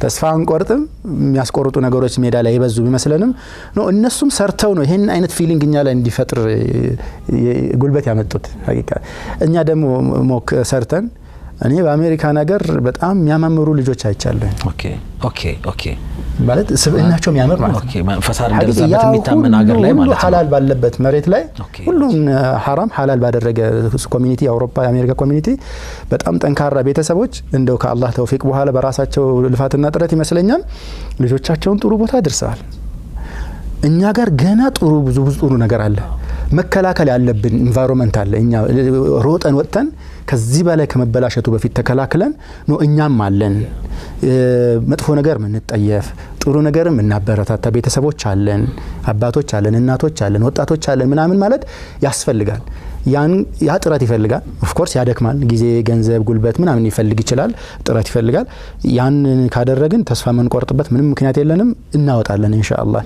ተስፋ አንቆርጥም የሚያስቆርጡ ነገሮች ሜዳ ላይ ይበዙ ቢመስለንም ነው እነሱም ሰርተው ነው ይሄን አይነት ፊሊንግ እኛ ላይ እንዲፈጥር ጉልበት ያመጡት ሐቂቃ እኛ ደግሞ ሞክ ሰርተን እኔ በአሜሪካ ነገር በጣም የሚያማምሩ ልጆች አይቻለሁ ኦኬ ማለት ስብእናቸው የሚያምር ማለት ኦኬ ፈሳድ እንደዛበት የሚታመን ሀገር ላይ ማለት ነው ሐላል ባለበት መሬት ላይ ሁሉም حرام ሐላል ባደረገ ኮሚኒቲ አውሮፓ የአሜሪካ ኮሚኒቲ በጣም ጠንካራ ቤተሰቦች እንደው ከአላህ ተውፊቅ በኋላ በራሳቸው ልፋትና ጥረት ይመስለኛል ልጆቻቸውን ጥሩ ቦታ አድርሰዋል እኛ ጋር ገና ብዙ ጥሩ ነገር አለ መከላከል ያለብን ኢንቫይሮንመንት አለ እኛ ሮጠን ወጥተን ከዚህ በላይ ከመበላሸቱ በፊት ተከላክለን ነው እኛም አለን መጥፎ ነገር ምን እንጠየፍ ጥሩ ነገር ምን እናበረታታ ቤተሰቦች አለን አባቶች አለን እናቶች አለን ወጣቶች አለን ምናምን ማለት ያስፈልጋል ያ ጥረት ይፈልጋል ኦፍ ኮርስ ያደክማል ጊዜ ገንዘብ ጉልበት ምናምን ይፈልግ ይችላል ጥረት ይፈልጋል ያን ካደረግን ተስፋ መንቆርጥበት ምንም ምክንያት የለንም እናወጣለን ኢንሻአላህ